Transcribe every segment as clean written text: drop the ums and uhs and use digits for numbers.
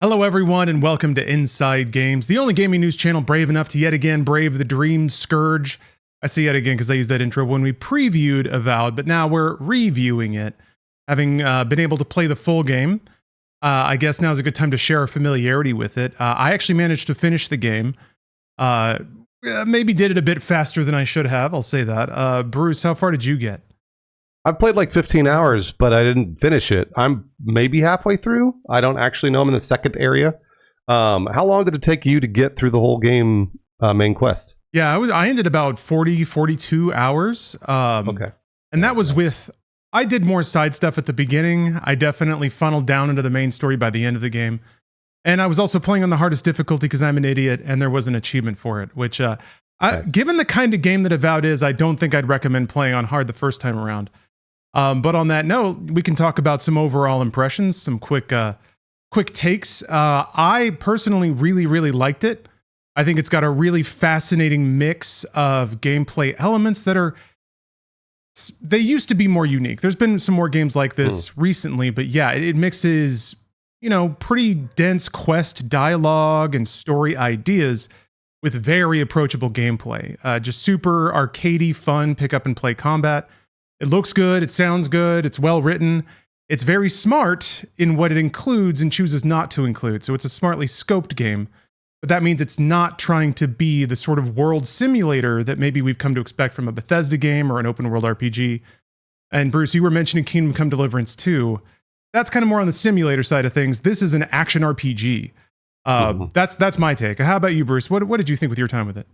Hello, everyone, and welcome to Inside Games, the only gaming news channel brave enough to yet again brave the Dream Scourge. I say yet again because I used that intro when we previewed Avowed, but now we're reviewing it. Having been able to play the full game, I guess now is a good time to share our familiarity with it. I actually managed to finish the game. Maybe did it a bit faster than I should have, I'll say that. Bruce, how far did you get? I've played like 15 hours, but I didn't finish it. I'm maybe halfway through. I don't actually know. I'm in the second area. How long did it take you to get through the whole game main quest? Yeah, I ended about 42 hours. Okay. And that was with, I did more side stuff at the beginning. I definitely funneled down into the main story by the end of the game. And I was also playing on the hardest difficulty because I'm an idiot and there was an achievement for it, which, Nice. given the kind of game that Avowed is, I don't think I'd recommend playing on hard the first time around. But on that note, we can talk about some overall impressions, some quick takes. I personally really liked it. I think it's got a really fascinating mix of gameplay elements that they used to be more unique. There's been some more games like this recently, but yeah, it mixes, pretty dense quest dialogue and story ideas with very approachable gameplay. Just super arcadey, fun, pick up and play combat. It looks good, it sounds good, it's well written. It's very smart in what it includes and chooses not to include. So it's a smartly scoped game. But that means it's not trying to be the sort of world simulator that maybe we've come to expect from a Bethesda game or an open world RPG. And Bruce, you were mentioning Kingdom Come Deliverance 2. That's kind of more on the simulator side of things. This is an action RPG. That's my take. How about you, Bruce? What did you think with your time with it?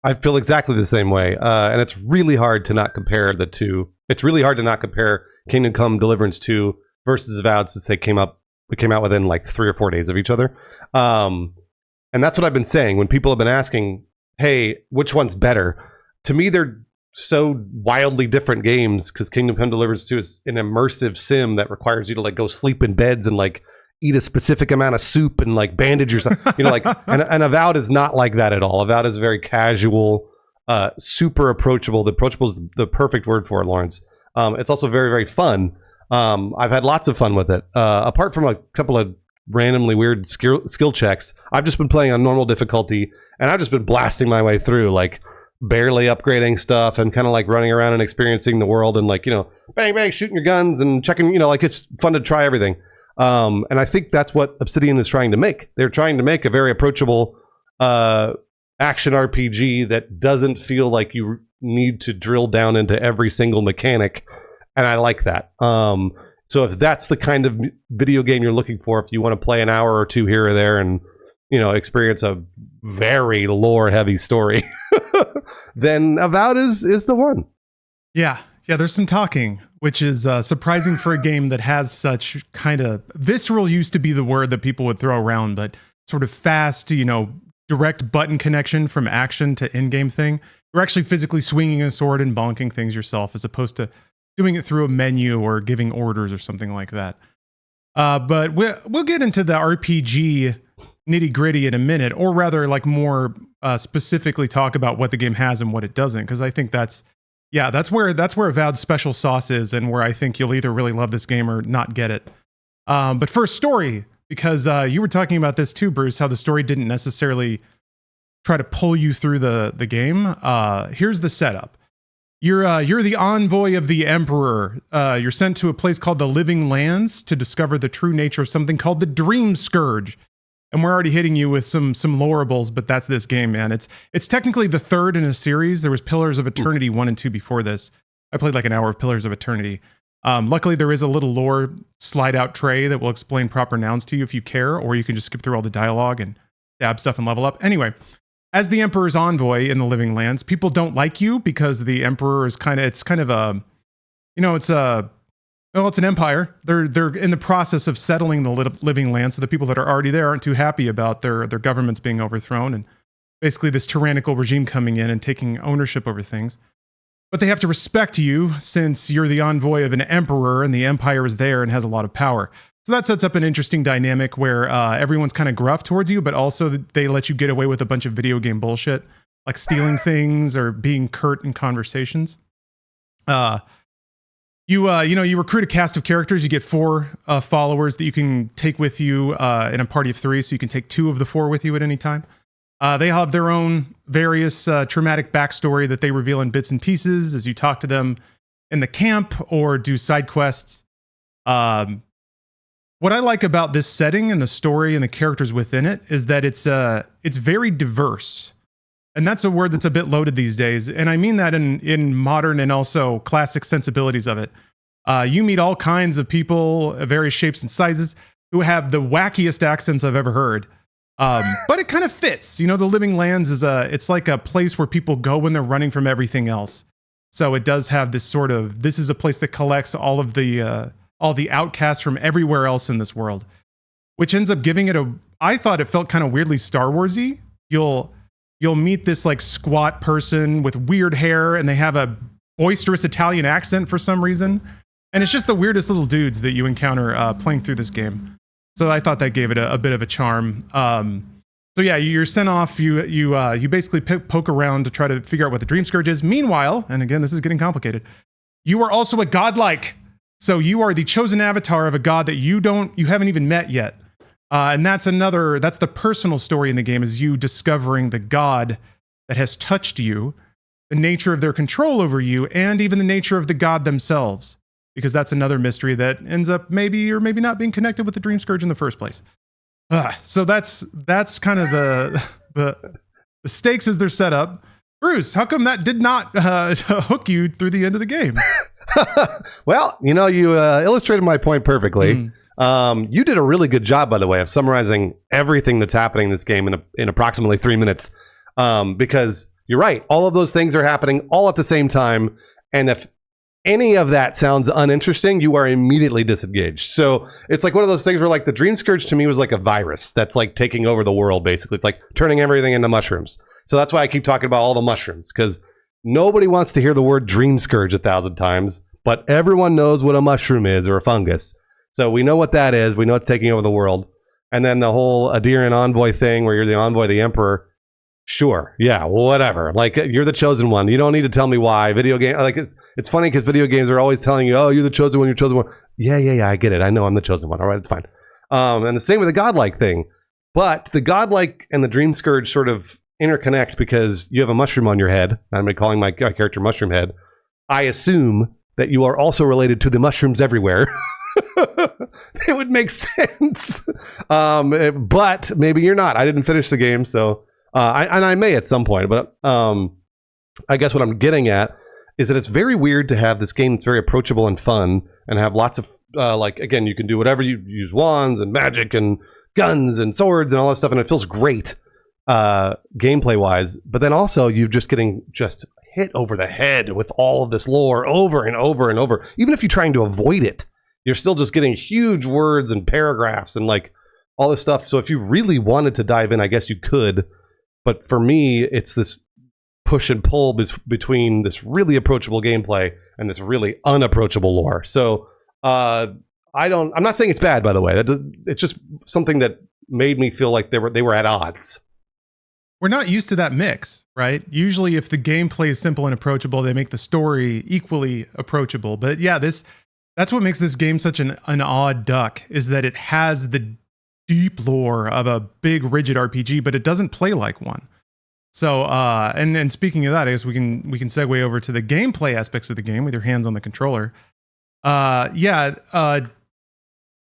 I feel exactly the same way. And it's really hard to not compare the two. It's really hard to not compare Kingdom Come Deliverance 2 versus Avowed since we came out within like 3 or 4 days of each other. And that's what I've been saying when people have been asking, hey, which one's better? To me, they're so wildly different games because Kingdom Come Deliverance 2 is an immersive sim that requires you to like go sleep in beds and like eat a specific amount of soup and like bandage yourself, and Avowed is not like that at all. Avowed is very casual, super approachable. The approachable is the perfect word for it, Lawrence. It's also very fun. I've had lots of fun with it. Apart from a couple of randomly weird skill checks, I've just been playing on normal difficulty and I've just been blasting my way through, like barely upgrading stuff and kind of like running around and experiencing the world and like, bang, bang, shooting your guns and checking, like it's fun to try everything. And I think that's what Obsidian is trying to make. They're trying to make a very approachable action RPG that doesn't feel like you need to drill down into every single mechanic. And I like that. So if that's the kind of video game you're looking for, if you want to play an hour or two here or there and, experience a very lore heavy story, then Avowed is the one. Yeah, there's some talking, which is surprising for a game that has such kind of visceral used to be the word that people would throw around, but sort of fast, direct button connection from action to in-game thing. You're actually physically swinging a sword and bonking things yourself as opposed to doing it through a menu or giving orders or something like that. But we'll get into the RPG nitty-gritty in a minute, or rather like more specifically talk about what the game has and what it doesn't, because I think that's where Avowed's special sauce is, and where I think you'll either really love this game or not get it. But first, story, because you were talking about this too, Bruce, how the story didn't necessarily try to pull you through the game. Here's the setup. You're the envoy of the Emperor. You're sent to a place called the Living Lands to discover the true nature of something called the Dream Scourge. And we're already hitting you with some lorables, but that's this game, man. It's technically the third in a series. There was Pillars of Eternity 1 and 2 before this. I played like an hour of Pillars of Eternity. Luckily, there is a little lore slide out tray that will explain proper nouns to you if you care, or you can just skip through all the dialogue and stab stuff and level up. Anyway, as the Emperor's envoy in the Living Lands, people don't like you because the Emperor is it's an empire. They're in the process of settling the Living Lands, so the people that are already there aren't too happy about their governments being overthrown and basically this tyrannical regime coming in and taking ownership over things. But they have to respect you since you're the envoy of an emperor and the empire is there and has a lot of power. So that sets up an interesting dynamic where everyone's kind of gruff towards you, but also they let you get away with a bunch of video game bullshit, like stealing things or being curt in conversations. You recruit a cast of characters. You get 4 followers that you can take with you in a party of 3, so you can take 2 of the 4 with you at any time. They have their own various traumatic backstory that they reveal in bits and pieces as you talk to them in the camp or do side quests. What I like about this setting and the story and the characters within it is that it's very diverse. And that's a word that's a bit loaded these days. And I mean that in modern and also classic sensibilities of it. You meet all kinds of people of various shapes and sizes who have the wackiest accents I've ever heard. But it kind of fits. The Living Lands it's like a place where people go when they're running from everything else. So it does have this this is a place that collects all the outcasts from everywhere else in this world, which ends up giving it I thought it felt kind of weirdly Star Wars-y. You'll meet this like squat person with weird hair, and they have a boisterous Italian accent for some reason. And it's just the weirdest little dudes that you encounter playing through this game. So I thought that gave it a bit of a charm. So yeah, you're sent off. You basically poke around to try to figure out what the Dream Scourge is. Meanwhile, and again, this is getting complicated, you are also a godlike. So you are the chosen avatar of a god that you haven't even met yet. And that's the personal story in the game, is you discovering the god that has touched you, the nature of their control over you, and even the nature of the god themselves. Because that's another mystery that ends up maybe or maybe not being connected with the Dream Scourge in the first place. So that's kind of the stakes as they're set up. Bruce, how come that did not hook you through the end of the game? Well, you illustrated my point perfectly. You did a really good job, by the way, of summarizing everything that's happening in this game in approximately 3 minutes. Because you're right, all of those things are happening all at the same time. And if any of that sounds uninteresting, you are immediately disengaged. So it's like one of those things where like the Dream Scourge to me was like a virus that's like taking over the world, basically. It's like turning everything into mushrooms. So that's why I keep talking about all the mushrooms, because nobody wants to hear the word Dream Scourge 1,000 times, but everyone knows what a mushroom is, or a fungus. So we know what that is. We know it's taking over the world. And then the whole Adir and Envoy thing where you're the envoy of the Emperor. Sure. Yeah, whatever. Like, you're the chosen one. You don't need to tell me why. Video game, like, it's funny because video games are always telling you, oh, you're the chosen one, you're the chosen one. Yeah, I get it. I know I'm the chosen one. All right, it's fine. And the same with the godlike thing. But the godlike and the Dream Scourge sort of interconnect because you have a mushroom on your head. I'm calling my character Mushroom Head. I assume that you are also related to the mushrooms everywhere. It would make sense. But maybe you're not. I didn't finish the game, so I may at some point, but I guess what I'm getting at is that it's very weird to have this game that's very approachable and fun and have lots of like, again, you can do whatever, you use wands and magic and guns and swords and all that stuff, and it feels great gameplay wise, but then also you're just getting hit over the head with all of this lore over and over and over. Even if you're trying to avoid it, you're still just getting huge words and paragraphs and like all this stuff. So if you really wanted to dive in, I guess you could. But for me, it's this push and pull between this really approachable gameplay and this really unapproachable lore. So I'm not saying it's bad, by the way. It's just something that made me feel like they were at odds. We're not used to that mix, right? Usually if the gameplay is simple and approachable, they make the story equally approachable. But yeah, that's what makes this game such an odd duck, is that it has the deep lore of a big rigid RPG, but it doesn't play like one. So and speaking of that, I guess we can segue over to the gameplay aspects of the game with your hands on the controller.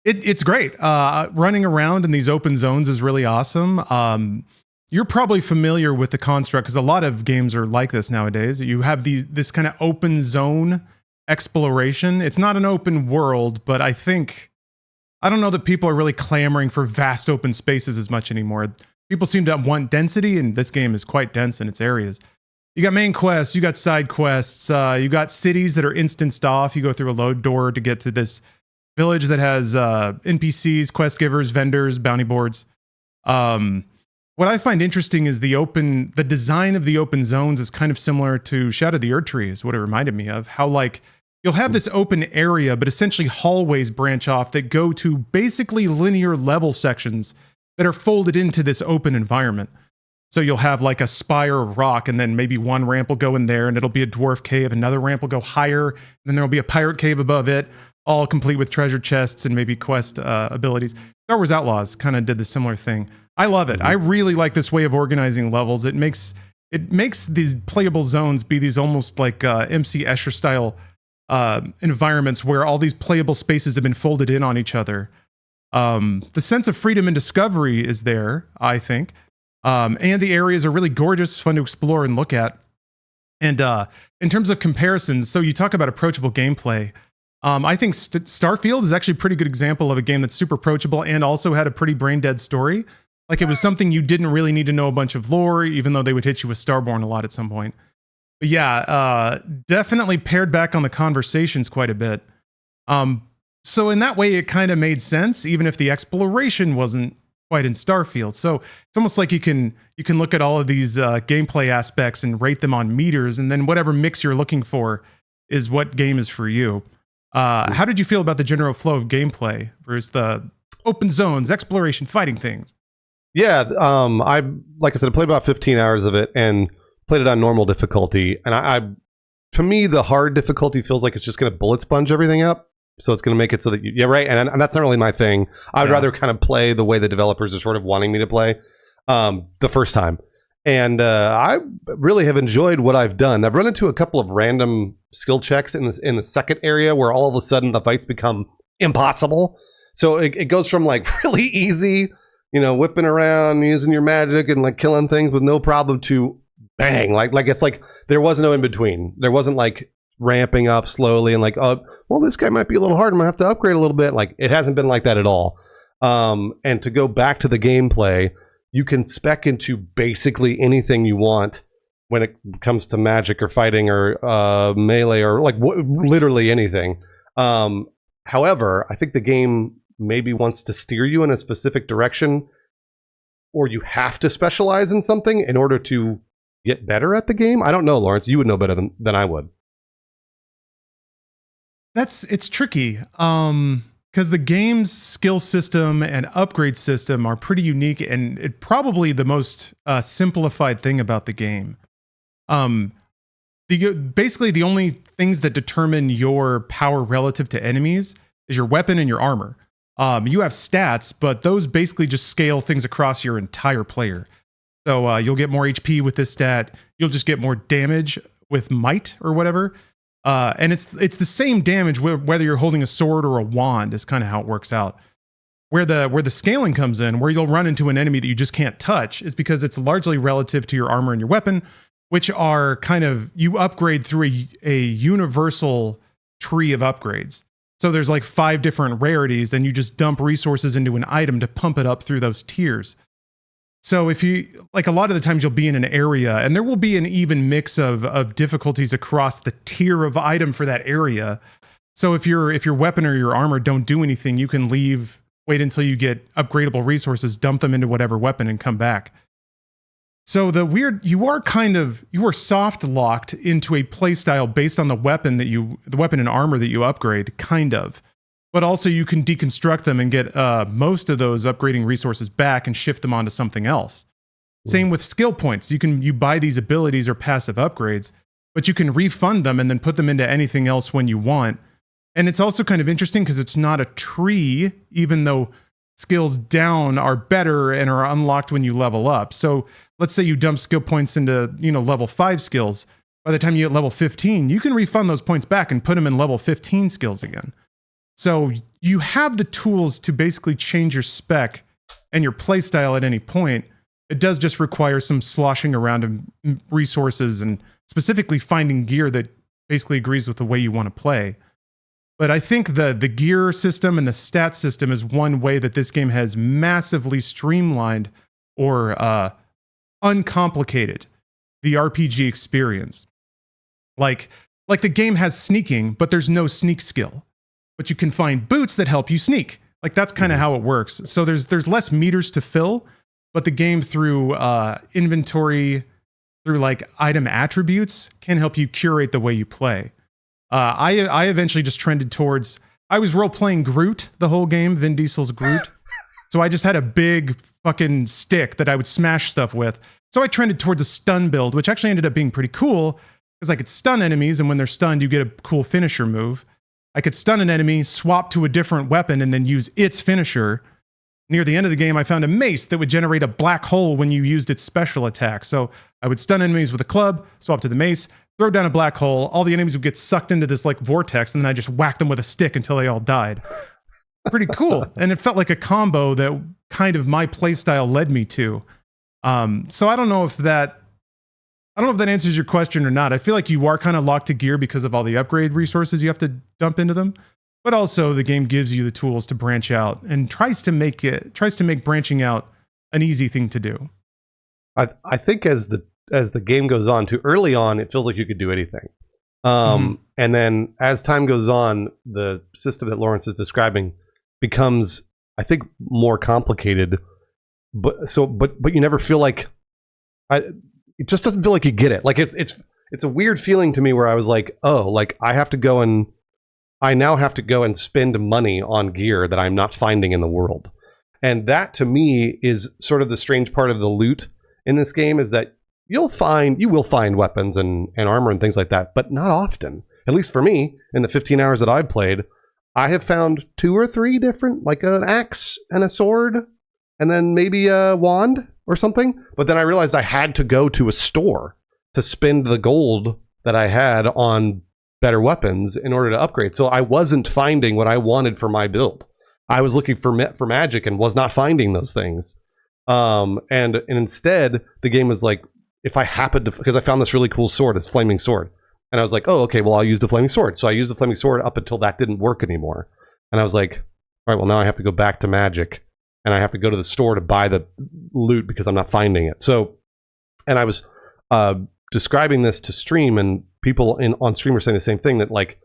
It's great. Running around in these open zones is really awesome. You're probably familiar with the construct because a lot of games are like this nowadays. You have this kind of open zone exploration. It's not an open world, but I don't know that people are really clamoring for vast open spaces as much anymore. People seem to want density, and this game is quite dense in its areas. You got main quests, you got side quests, you got cities that are instanced off. You go through a load door to get to this village that has NPCs, quest givers, vendors, bounty boards. What I find interesting is the design of the open zones is kind of similar to Shadow of the Erdtree, is what it reminded me of. How like you'll have this open area, but essentially hallways branch off that go to basically linear level sections that are folded into this open environment. So you'll have like a spire of rock, and then maybe one ramp will go in there, and it'll be a dwarf cave. Another ramp will go higher, and then there'll be a pirate cave above it, all complete with treasure chests and maybe quest abilities. Star Wars Outlaws kind of did the similar thing. I love it. I really like this way of organizing levels. It makes these playable zones be these almost like MC Escher style environments where all these playable spaces have been folded in on each other. The sense of freedom and discovery is there, I think. And the areas are really gorgeous, fun to explore and look at. And in terms of comparisons, so you talk about approachable gameplay. I think Starfield is actually a pretty good example of a game that's super approachable and also had a pretty brain dead story. Like it was something you didn't really need to know a bunch of lore, even though they would hit you with Starborn a lot at some point. But yeah, definitely pared back on the conversations quite a bit. So in that way, it kind of made sense, even if the exploration wasn't quite in Starfield. So it's almost like you can look at all of these gameplay aspects and rate them on meters, and then whatever mix you're looking for is what game is for you. How did you feel about the general flow of gameplay versus the open zones, exploration, fighting things? Yeah, like I said, I played about 15 hours of it and played it on normal difficulty. And to me, the hard difficulty feels like it's just going to bullet sponge everything up. So it's going to make it so that yeah, right. And that's not really my thing. I would rather kind of play the way the developers are sort of wanting me to play the first time. And I really have enjoyed what I've done. I've run into a couple of random skill checks in the second area where all of a sudden the fights become impossible. So it goes from like really easy, whipping around, using your magic and like killing things with no problem to bang. Like it's like there was no in between. There wasn't like ramping up slowly and like, oh, well, this guy might be a little hard. I'm gonna have to upgrade a little bit. Like it hasn't been like that at all. And to go back to the gameplay, you can spec into basically anything you want when it comes to magic or fighting or melee or like literally anything. However, I think the game maybe wants to steer you in a specific direction, or you have to specialize in something in order to get better at the game. I don't know, Lawrence. You would know better than I would. It's tricky. Because the game's skill system and upgrade system are pretty unique, and it probably the most simplified thing about the game. Basically, the only things that determine your power relative to enemies is your weapon and your armor. You have stats, but those basically just scale things across your entire player. So you'll get more HP with this stat. You'll just get more damage with might or whatever. And it's the same damage whether you're holding a sword or a wand is kind of how it works out. Where the scaling comes in, where you'll run into an enemy that you just can't touch, is because it's largely relative to your armor and your weapon, which are kind of, you upgrade through a universal tree of upgrades. So there's like 5 different rarities, and you just dump resources into an item to pump it up through those tiers. So if you, like a lot of the times you'll be in an area and there will be an even mix of difficulties across the tier of item for that area. So if your weapon or your armor don't do anything, you can leave, wait until you get upgradable resources, dump them into whatever weapon and come back. So you are soft locked into a playstyle based on the weapon and armor that you upgrade, kind of. But also you can deconstruct them and get most of those upgrading resources back and shift them onto something else. Same with skill points. You buy these abilities or passive upgrades, but you can refund them and then put them into anything else when you want. And it's also kind of interesting because it's not a tree, even though skills down are better and are unlocked when you level up. So let's say you dump skill points into level 5 skills. By the time you get level 15, you can refund those points back and put them in level 15 skills again. So you have the tools to basically change your spec and your playstyle at any point. It does just require some sloshing around of resources and specifically finding gear that basically agrees with the way you want to play. But I think the gear system and the stat system is one way that this game has massively streamlined or uncomplicated the RPG experience. Like the game has sneaking, but there's no sneak skill. But you can find boots that help you sneak. Like that's kind of how it works. So there's less meters to fill, but the game through inventory, through like item attributes, can help you curate the way you play. I eventually just trended towards, I was role-playing Groot the whole game, Vin Diesel's Groot. So I just had a big fucking stick that I would smash stuff with. So I trended towards a stun build, which actually ended up being pretty cool because I could stun enemies, and when they're stunned, you get a cool finisher move. I could stun an enemy, swap to a different weapon, and then use its finisher. Near the end of the game, I found a mace that would generate a black hole when you used its special attack. So I would stun enemies with a club, swap to the mace, throw down a black hole. All the enemies would get sucked into this like vortex, and then I just whacked them with a stick until they all died. Pretty cool. And it felt like a combo that kind of my playstyle led me to. So I don't know if that answers your question or not. I feel like you are kind of locked to gear because of all the upgrade resources you have to dump into them. But also the game gives you the tools to branch out and tries to make branching out an easy thing to do. I think as the game goes on, too early on, it feels like you could do anything. And then as time goes on, the system that Lawrence is describing becomes, I think, more complicated. But you never feel like it just doesn't feel like you get it. Like it's a weird feeling to me where I was like, oh, like I now have to go and spend money on gear that I'm not finding in the world. And that to me is sort of the strange part of the loot in this game, is that you will find weapons and armor and things like that, but not often. At least for me, in the 15 hours that I've played, I have found 2 or 3 different, like an axe and a sword, and then maybe a wand or something. But then I realized I had to go to a store to spend the gold that I had on better weapons in order to upgrade. So I wasn't finding what I wanted for my build. I was looking for magic and was not finding those things. And instead, the game was like, if I happened to, because I found this really cool sword, this flaming sword. And I was like, oh, okay, well, I'll use the flaming sword. So I used the flaming sword up until that didn't work anymore. And I was like, all right, well, now I have to go back to magic. And I have to go to the store to buy the loot because I'm not finding it. So, and I was describing this to stream, and people on stream were saying the same thing, that like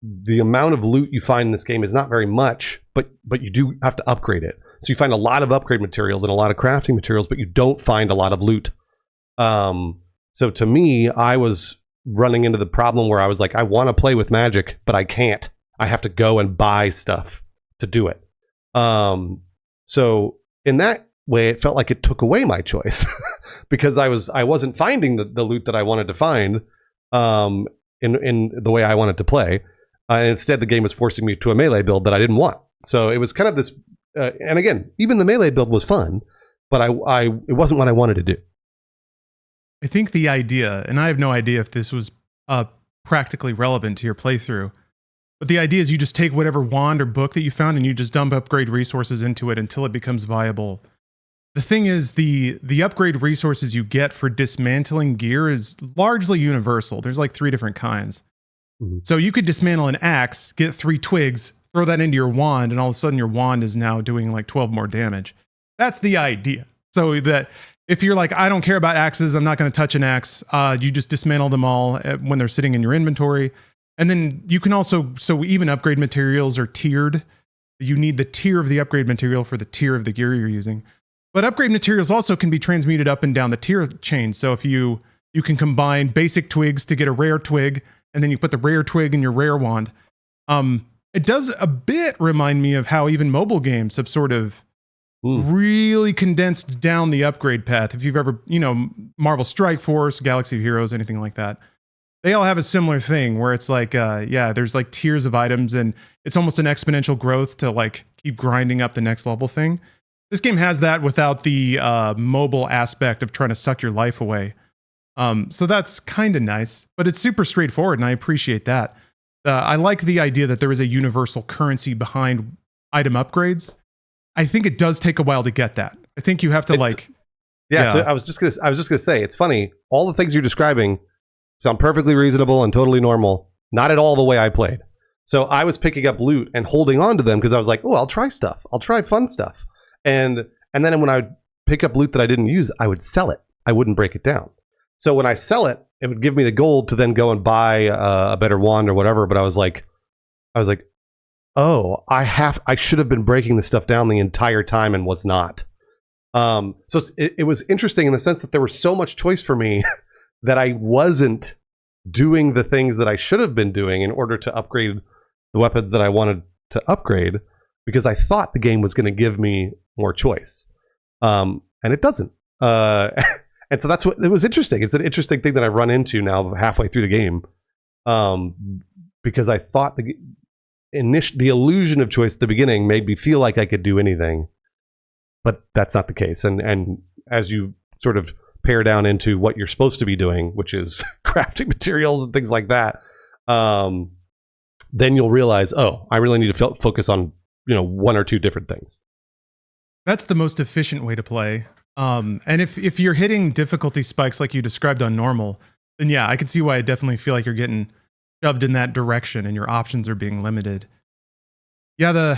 the amount of loot you find in this game is not very much, but you do have to upgrade it. So you find a lot of upgrade materials and a lot of crafting materials, but you don't find a lot of loot. So to me, I was running into the problem where I was like, I want to play with magic, but I can't. I have to go and buy stuff to do it. So in that way, it felt like it took away my choice because I wasn't finding the loot that I wanted to find in the way I wanted to play. And instead, the game was forcing me to a melee build that I didn't want. So it was kind of this, and again, even the melee build was fun, but it wasn't what I wanted to do. I think the idea, and I have no idea if this was practically relevant to your playthrough, but the idea is you just take whatever wand or book that you found and you just dump upgrade resources into it until it becomes viable. The thing is, the upgrade resources you get for dismantling gear is largely universal. There's like 3 different kinds. Mm-hmm. So you could dismantle an axe, get 3 twigs, throw that into your wand, and all of a sudden your wand is now doing like 12 more damage. That's the idea. So that if you're like, I don't care about axes, I'm not going to touch an axe, you just dismantle them all when they're sitting in your inventory. And then you can also, so even upgrade materials are tiered. You need the tier of the upgrade material for the tier of the gear you're using. But upgrade materials also can be transmuted up and down the tier chain. So if you can combine basic twigs to get a rare twig, and then you put the rare twig in your rare wand. It does a bit remind me of how even mobile games have sort of really condensed down the upgrade path. If you've ever, Marvel Strike Force, Galaxy of Heroes, anything like that, they all have a similar thing where it's like, there's like tiers of items, and it's almost an exponential growth to like keep grinding up the next level thing. This game has that without the mobile aspect of trying to suck your life away. So that's kind of nice, but it's super straightforward, and I appreciate that. I like the idea that there is a universal currency behind item upgrades. I think it does take a while to get that. I think you have to So I was just gonna say, it's funny. All the things you're describing sound perfectly reasonable and totally normal. Not at all the way I played. So I was picking up loot and holding on to them because I was like, oh, I'll try stuff. I'll try fun stuff. And then when I would pick up loot that I didn't use, I would sell it. I wouldn't break it down. So when I sell it, it would give me the gold to then go and buy a better wand or whatever. But I was like, oh, I should have been breaking this stuff down the entire time and was not. So it was interesting in the sense that there was so much choice for me that I wasn't doing the things that I should have been doing in order to upgrade the weapons that I wanted to upgrade. because I thought the game was going to give me more choice, and it doesn't. And so that's what it was interesting. It's an interesting thing that I run into now halfway through the game, because I thought the illusion of choice at the beginning made me feel like I could do anything, but that's not the case. And as you sort of pare down into what you're supposed to be doing, which is crafting materials and things like that, then you'll realize, oh, I really need to focus on one or two different things. That's the most efficient way to play. And if you're hitting difficulty spikes like you described on normal, then yeah, I could see why I definitely feel like you're getting shoved in that direction and your options are being limited. Yeah,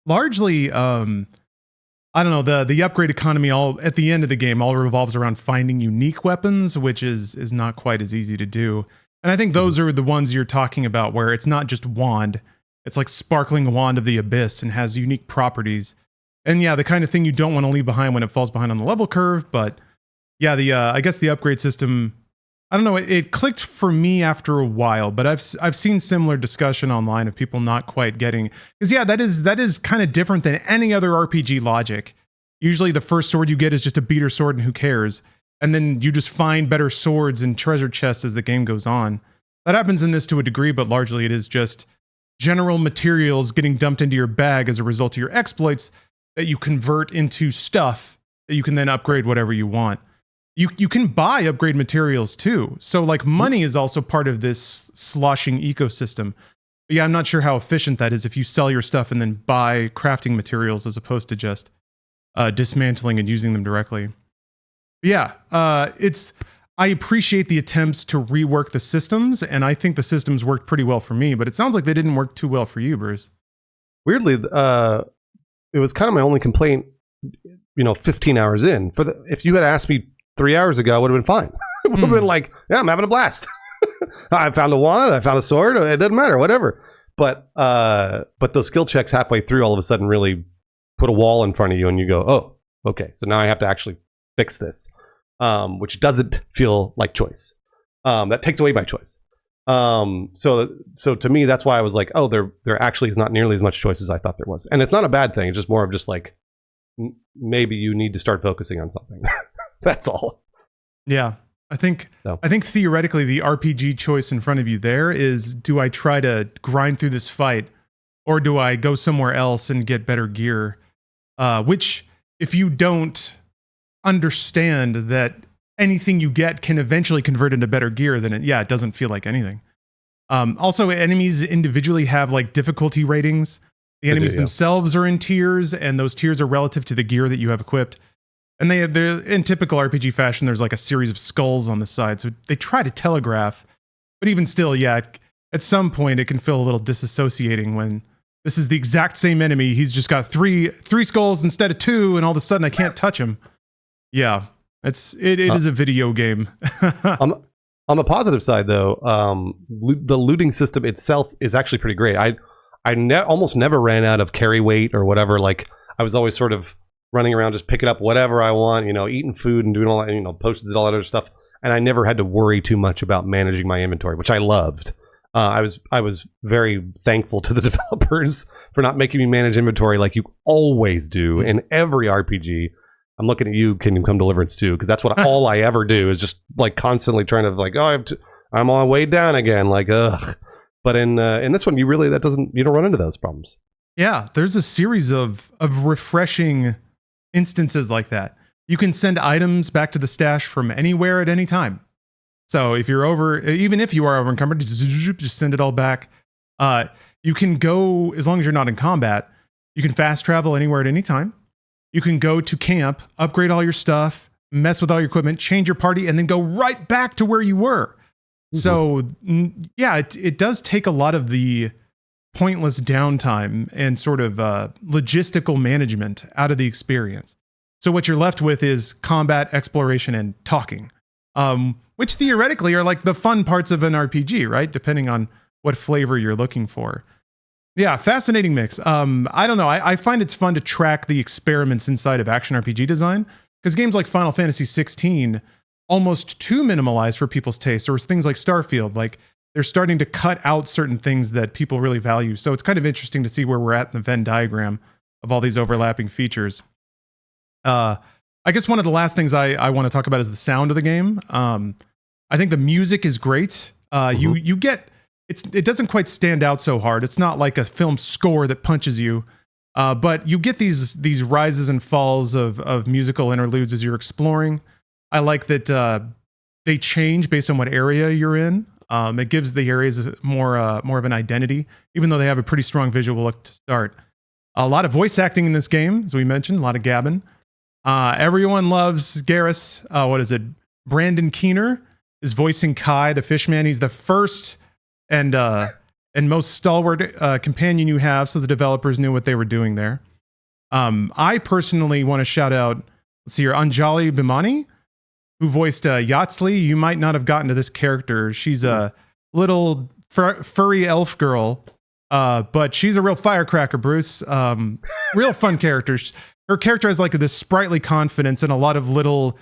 largely, I don't know, the upgrade economy all at the end of the game all revolves around finding unique weapons, which is not quite as easy to do. And I think those are the ones you're talking about where it's not just wand, it's like sparkling wand of the abyss and has unique properties. And yeah, the kind of thing you don't want to leave behind when it falls behind on the level curve. But yeah, I guess the upgrade system, I don't know, it clicked for me after a while, but I've seen similar discussion online of people not quite getting, because yeah, that is kind of different than any other RPG logic. Usually the first sword you get is just a beater sword and who cares? And then you just find better swords and treasure chests as the game goes on. That happens in this to a degree, but largely it is just general materials getting dumped into your bag as a result of your exploits that you convert into stuff that you can then upgrade whatever you want. You can buy upgrade materials too. So like money is also part of this sloshing ecosystem. But yeah, I'm not sure how efficient that is if you sell your stuff and then buy crafting materials as opposed to just dismantling and using them directly. But yeah, I appreciate the attempts to rework the systems, and I think the systems worked pretty well for me, but it sounds like they didn't work too well for you, Bruce. Weirdly, it was kind of my only complaint, 15 hours in. If you had asked me 3 hours ago, I would have been fine. It would have been like, yeah, I'm having a blast. I found a wand, I found a sword, it doesn't matter, whatever. But those skill checks halfway through all of a sudden really put a wall in front of you and you go, oh, okay, so now I have to actually fix this, which doesn't feel like choice. That takes away my choice. So to me, that's why I was like, oh, there actually is not nearly as much choice as I thought there was. And it's not a bad thing. It's just more of just like, maybe you need to start focusing on something. That's all. Yeah. I think theoretically the RPG choice in front of you there is, do I try to grind through this fight or do I go somewhere else and get better gear? Which if you don't understand that anything you get can eventually convert into better gear, then it doesn't feel like anything. Also, enemies individually have like difficulty ratings. The enemies themselves are in tiers, and those tiers are relative to the gear that you have equipped. And they're in typical RPG fashion, there's like a series of skulls on the side. So they try to telegraph, but even still, at some point it can feel a little disassociating when this is the exact same enemy. He's just got three skulls instead of two, and all of a sudden I can't touch him. Yeah, it is a video game. On the positive side, though, the looting system itself is actually pretty great. I almost never ran out of carry weight or whatever. Like I was always sort of running around just picking up whatever I want, eating food and doing all that, potions and all that other stuff. And I never had to worry too much about managing my inventory, which I loved. I was very thankful to the developers for not making me manage inventory like you always do in every RPG. I'm looking at you, Kingdom Come Deliverance 2, because that's what all I ever do is just like constantly trying to like, I'm on way down again, like ugh. But in this one, you don't run into those problems. Yeah, there's a series of refreshing instances like that. You can send items back to the stash from anywhere at any time. So if you're even if you are over encumbered, just send it all back. You can go, as long as you're not in combat, you can fast travel anywhere at any time. You can go to camp, upgrade all your stuff, mess with all your equipment, change your party, and then go right back to where you were. Mm-hmm. So yeah, it does take a lot of the pointless downtime and sort of logistical management out of the experience. So what you're left with is combat, exploration, and talking, which theoretically are like the fun parts of an RPG, right? Depending on what flavor you're looking for. Yeah, fascinating mix. I don't know. I find it's fun to track the experiments inside of action RPG design, because games like Final Fantasy 16 almost too minimalized for people's taste, or things like Starfield. Like they're starting to cut out certain things that people really value. So it's kind of interesting to see where we're at in the Venn diagram of all these overlapping features. I guess one of the last things I want to talk about is the sound of the game. I think the music is great. You get it doesn't quite stand out so hard. It's not like a film score that punches you, but you get these rises and falls of musical interludes as you're exploring. I like that they change based on what area you're in. It gives the areas more of an identity, even though they have a pretty strong visual look to start. A lot of voice acting in this game, as we mentioned, a lot of gabbing. Everyone loves Garrus. What is it? Brandon Keener is voicing Kai, the Fishman. He's the first and most stalwart companion you have, so the developers knew what they were doing there. I personally want to shout out, let's see here, Anjali Bhimani, who voiced Yatsli. You might not have gotten to this character. She's a little furry elf girl, but she's a real firecracker, Bruce. Real fun character. Her character has like this sprightly confidence and a lot of little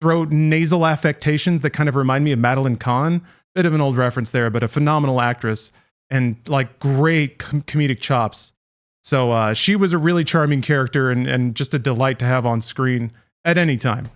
throat nasal affectations that kind of remind me of Madeline Kahn. Bit of an old reference there, but a phenomenal actress and like great comedic chops. So she was a really charming character and just a delight to have on screen at any time.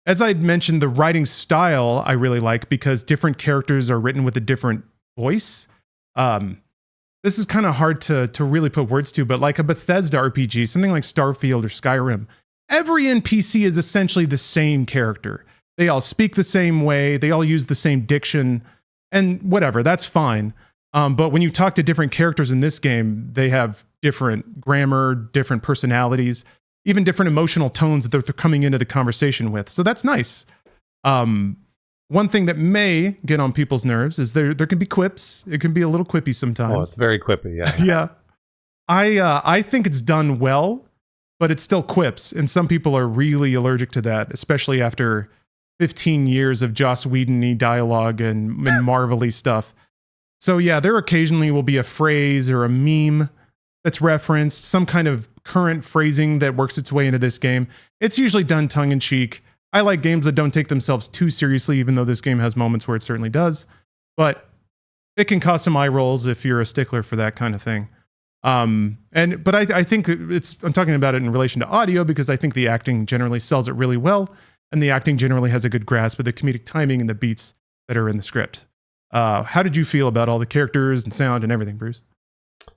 As I'd mentioned, the writing style I really like because different characters are written with a different voice. This is kind of hard to really put words to, but like a Bethesda RPG, something like Starfield or Skyrim, every NPC is essentially the same character. They all speak the same way. They all use the same diction and whatever. That's fine. But when you talk to different characters in this game, they have different grammar, different personalities, even different emotional tones that they're coming into the conversation with. So that's nice. One thing that may get on people's nerves is there can be quips. It can be a little quippy sometimes. Oh, it's very quippy, yeah. Yeah. I think it's done well, but it's still quips. And some people are really allergic to that, especially after 15 years of Joss Whedon-y dialogue and Marvel-y stuff. So yeah, there occasionally will be a phrase or a meme that's referenced, some kind of current phrasing that works its way into this game. It's usually done tongue-in-cheek. I like games that don't take themselves too seriously, even though this game has moments where it certainly does. But it can cause some eye rolls if you're a stickler for that kind of thing. But I think I'm talking about it in relation to audio because I think the acting generally sells it really well, and the acting generally has a good grasp of the comedic timing and the beats that are in the script. How did you feel about all the characters and sound and everything, Bruce?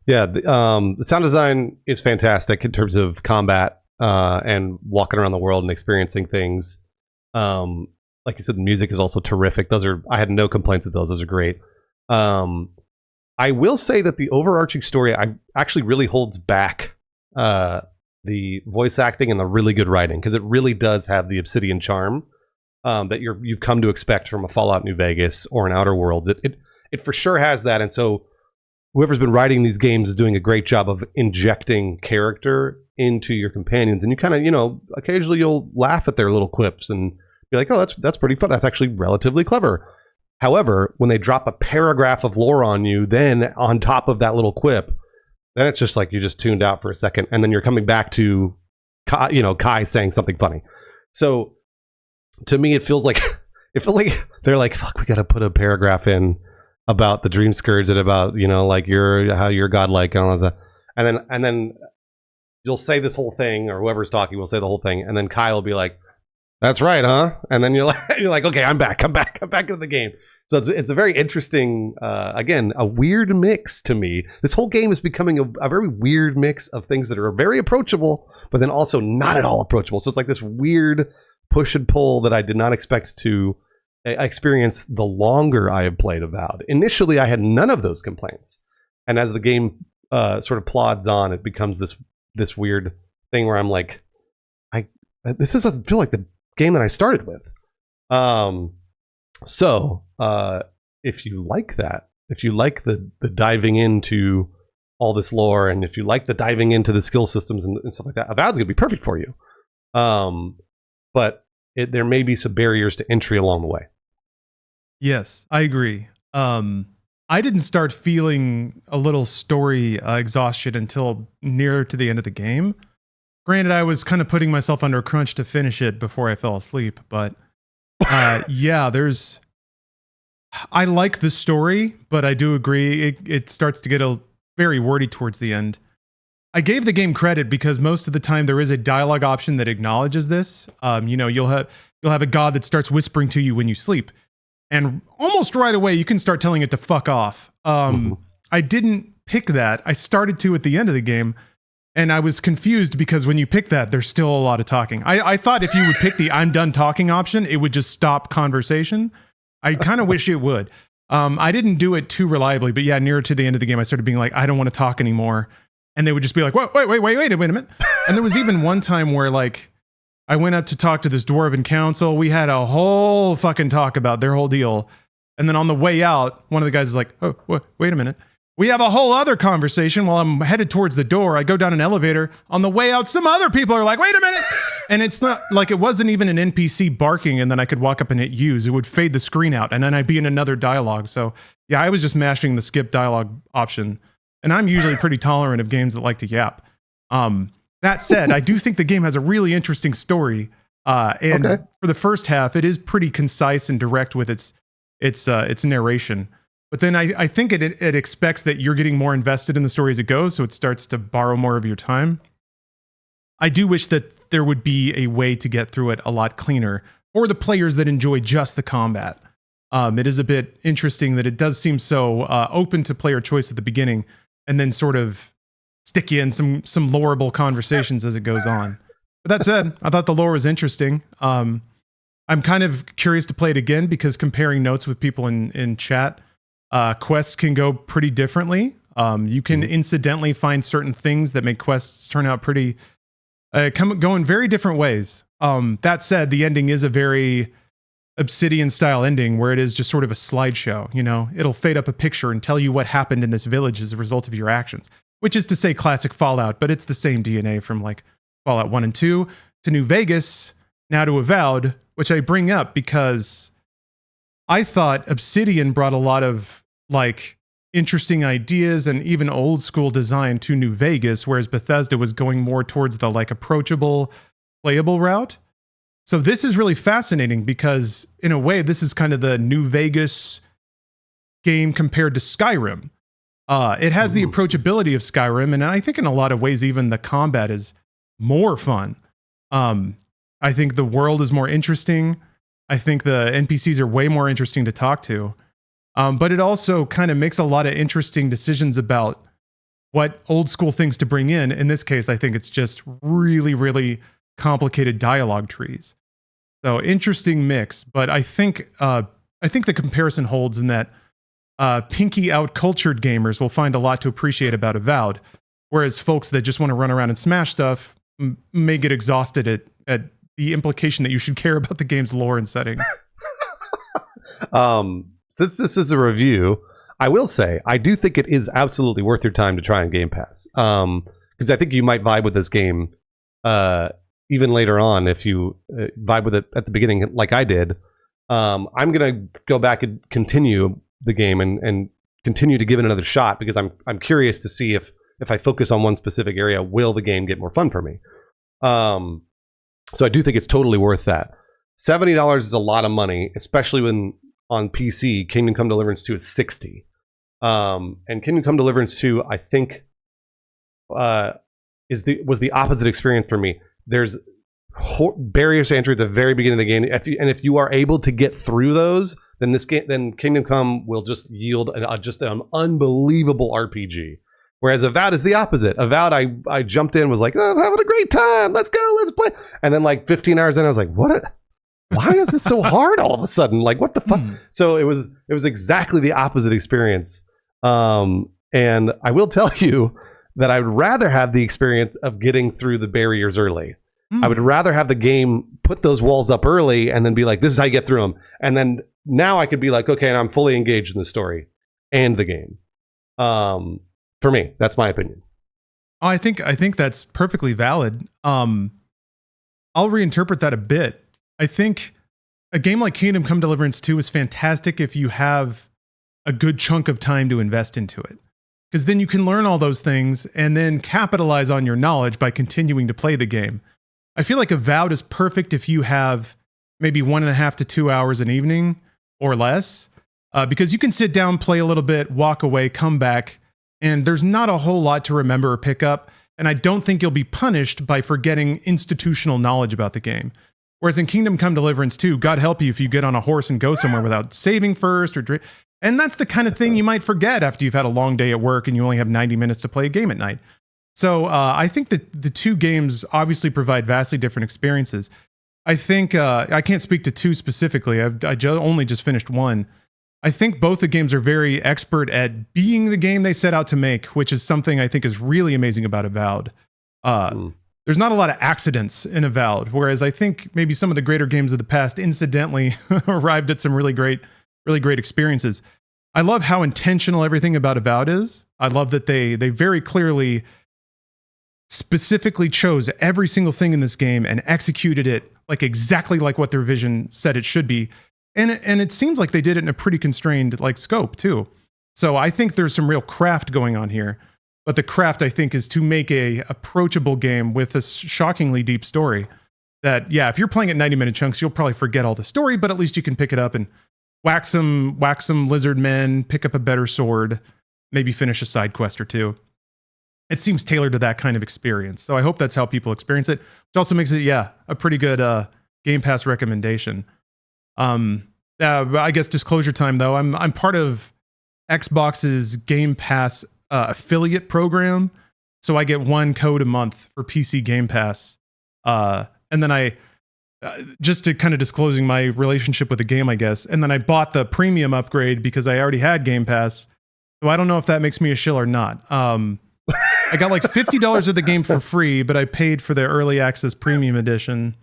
Yeah, the sound design is fantastic in terms of combat and walking around the world and experiencing things. Like you said, the music is also terrific. I had no complaints with those. Those are great. I will say that the overarching story actually really holds back the voice acting and the really good writing, because it really does have the Obsidian charm that you've come to expect from a Fallout New Vegas or an Outer Worlds. It for sure has that, and so whoever's been writing these games is doing a great job of injecting character into your companions, and you kind of, occasionally you'll laugh at their little quips and be like, oh, that's pretty fun. That's actually relatively clever. However, when they drop a paragraph of lore on you, then on top of that little quip, then it's just like you just tuned out for a second, and then you're coming back to Kai saying something funny. So to me, it feels like they're like, fuck, we got to put a paragraph in about the Dream Scourge and about how you're godlike and all that, and then you'll say this whole thing, or whoever's talking will say the whole thing, and then Kai will be like, "That's right, huh?" And then you're like, "Okay, I'm back into the game." So it's a very interesting, again, a weird mix to me. This whole game is becoming a very weird mix of things that are very approachable, but then also not at all approachable. So it's like this weird push and pull that I did not expect to experience the longer I have played Avowed. Initially, I had none of those complaints, and as the game sort of plods on, it becomes this weird thing where I'm like, this doesn't feel like the game that I started with. So if you like that, if you like the diving into all this lore, and if you like the diving into the skill systems and stuff like that, Avowed's gonna be perfect for you. But there may be some barriers to entry along the way. Yes, I agree. I didn't start feeling a little story exhaustion until near to the end of the game. Granted, I was kind of putting myself under a crunch to finish it before I fell asleep, but yeah, I like the story, but I do agree it starts to get very wordy towards the end. I gave the game credit because most of the time there is a dialogue option that acknowledges this. You'll have a god that starts whispering to you when you sleep, and almost right away you can start telling it to fuck off. I didn't pick that. I started to at the end of the game, and I was confused because when you pick that, there's still a lot of talking. I thought if you would pick the I'm done talking option, it would just stop conversation. I kind of wish it would. I didn't do it too reliably, but yeah, nearer to the end of the game, I started being like, I don't want to talk anymore. And they would just be like, wait a minute. And there was even one time where like, I went up to talk to this dwarven council. We had a whole fucking talk about their whole deal. And then on the way out, one of the guys is like, oh, wait a minute. We have a whole other conversation while I'm headed towards the door. I go down an elevator. On the way out, some other people are like, wait a minute. And it's not like it wasn't even an NPC barking and then I could walk up and hit use. It would fade the screen out and then I'd be in another dialogue. So yeah, I was just mashing the skip dialogue option. And I'm usually pretty tolerant of games that like to yap. That said, I do think the game has a really interesting story. For the first half, it is pretty concise and direct with its narration. But then I think it expects that you're getting more invested in the story as it goes, so it starts to borrow more of your time. I do wish that there would be a way to get through it a lot cleaner for the players that enjoy just the combat. It is a bit interesting that it does seem so open to player choice at the beginning, and then sort of stick you in some loreable conversations as it goes on. But that said, I thought the lore was interesting. I'm kind of curious to play it again because comparing notes with people in chat, quests can go pretty differently. You can incidentally find certain things that make quests turn out pretty go in very different ways. That said, the ending is a very Obsidian style ending where it is just sort of a slideshow. It'll fade up a picture and tell you what happened in this village as a result of your actions, which is to say classic Fallout, but it's the same DNA from like Fallout 1 and 2 to New Vegas, now to Avowed, which I bring up because I thought Obsidian brought a lot of like interesting ideas and even old school design to New Vegas, whereas Bethesda was going more towards the like approachable, playable route. So this is really fascinating because in a way, this is kind of the New Vegas game compared to Skyrim. It has the approachability of Skyrim, and I think in a lot of ways, even the combat is more fun. I think the world is more interesting. I think the NPCs are way more interesting to talk to. But it also kind of makes a lot of interesting decisions about what old school things to bring in. In this case, I think it's just really, really complicated dialogue trees. So interesting mix. But I think the comparison holds in that pinky out cultured gamers will find a lot to appreciate about Avowed, whereas folks that just want to run around and smash stuff may get exhausted at the implication that you should care about the game's lore and setting. Since this is a review, I will say I do think it is absolutely worth your time to try on Game Pass, because I think you might vibe with this game even later on if you vibe with it at the beginning like I did. I'm gonna go back and continue the game and continue to give it another shot because I'm curious to see if I focus on one specific area, will the game get more fun for me? So I do think it's totally worth that. $70 is a lot of money, especially when on PC, Kingdom Come Deliverance 2 is $60. And Kingdom Come Deliverance 2, I think, was the opposite experience for me. There's barriers to entry at the very beginning of the game. If you are able to get through those, then Kingdom Come will just yield just an unbelievable RPG. Whereas Avowed is the opposite. Avowed, I jumped in, was like, oh, I'm having a great time. Let's go, let's play. And then like 15 hours in, I was like, what? Why is this so hard all of a sudden? Like, what the fuck? So it was exactly the opposite experience. And I will tell you that I would rather have the experience of getting through the barriers early. I would rather have the game put those walls up early and then be like, this is how you get through them. And then now I could be like, okay, and I'm fully engaged in the story and the game. For me, that's my opinion. Oh, I think that's perfectly valid. I'll reinterpret that a bit. I think a game like Kingdom Come Deliverance 2 is fantastic if you have a good chunk of time to invest into it. Because then you can learn all those things and then capitalize on your knowledge by continuing to play the game. I feel like Avowed is perfect if you have maybe 1.5 to 2 hours an evening or less. because you can sit down, play a little bit, walk away, come back, and there's not a whole lot to remember or pick up. And I don't think you'll be punished by forgetting institutional knowledge about the game. Whereas in Kingdom Come Deliverance 2, God help you if you get on a horse and go somewhere without saving first or and that's the kind of thing you might forget after you've had a long day at work and you only have 90 minutes to play a game at night. So I think that the two games obviously provide vastly different experiences. I think I can't speak to two specifically. Only just finished one. I think both the games are very expert at being the game they set out to make, which is something I think is really amazing about Avowed. There's not a lot of accidents in Avowed, whereas I think maybe some of the greater games of the past incidentally arrived at some really great experiences. I love how intentional everything about Avowed is. I love that they very clearly specifically chose every single thing in this game and executed it like exactly like what their vision said it should be. And it seems like they did it in a pretty constrained like scope too. So I think there's some real craft going on here. But the craft, I think, is to make a approachable game with a shockingly deep story that, yeah, if you're playing at 90-minute chunks, you'll probably forget all the story, but at least you can pick it up and whack some lizard men, pick up a better sword, maybe finish a side quest or two. It seems tailored to that kind of experience. So I hope that's how people experience it, which also makes it, yeah, a pretty good Game Pass recommendation. I guess disclosure time, though. I'm part of Xbox's Game Pass affiliate program, so I get one code a month for PC Game Pass, and then I just to kind of disclosing my relationship with the game, I guess, and then I bought the premium upgrade because I already had Game Pass, so I don't know if that makes me a shill or not. I got like $50 of the game for free, but I paid for the early access premium edition.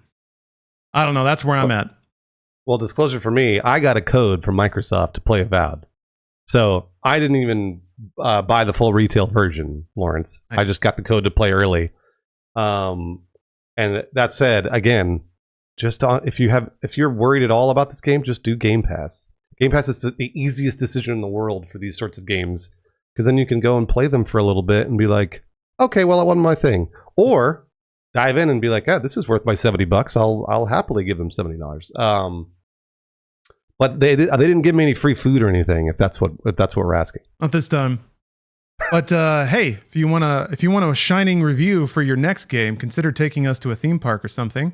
I don't know, that's where I'm at. Well, disclosure for me, I got a code from Microsoft to play Avowed, so I didn't even buy the full retail version, Lawrence. Nice. I just got the code to play early. And that said, again, just if you're worried at all about this game, just do Game Pass. Game Pass is the easiest decision in the world for these sorts of games, because then you can go and play them for a little bit and be like, okay, well, that wasn't my thing. Or dive in and be like, this is worth my $70. I'll happily give them $70. But they didn't give me any free food or anything, if that's what we're asking. Not this time. But hey, if you want a shining review for your next game, consider taking us to a theme park or something.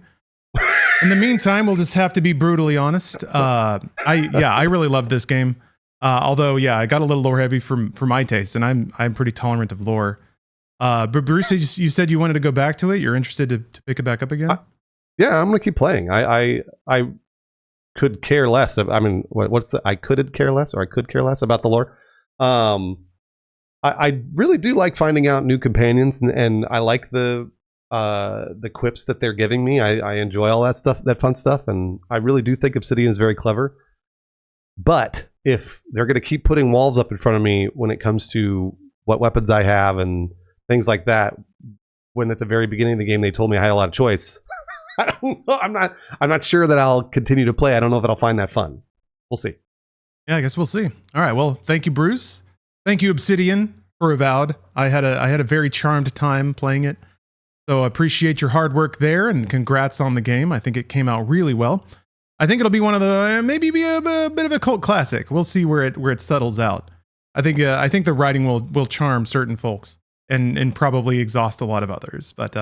In the meantime, we'll just have to be brutally honest. I really love this game. Although, yeah, I got a little lore heavy for my taste, and I'm pretty tolerant of lore. But Bruce, you said you wanted to go back to it. You're interested to pick it back up again? Yeah, I'm gonna keep playing. I could care less. I mean, what's the? I could care less, or I could care less about the lore. I really do like finding out new companions, and I like the quips that they're giving me. I enjoy all that stuff, that fun stuff, and I really do think Obsidian is very clever. But if they're going to keep putting walls up in front of me when it comes to what weapons I have and things like that, when at the very beginning of the game they told me I had a lot of choice, I don't know. I'm not sure that I'll continue to play. I don't know if I'll find that fun. We'll see. Yeah, I guess we'll see. All right. Well, thank you, Bruce. Thank you, Obsidian, for Avowed. I had a very charmed time playing it. So I appreciate your hard work there, and congrats on the game. I think it came out really well. I think it'll be one of the maybe be a bit of a cult classic. We'll see where it settles out. I think the writing will charm certain folks and probably exhaust a lot of others. But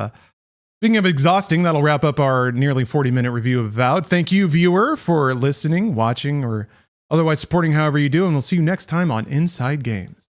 speaking of exhausting, that'll wrap up our nearly 40-minute review of Avowed. Thank you, viewer, for listening, watching, or otherwise supporting however you do, and we'll see you next time on Inside Games.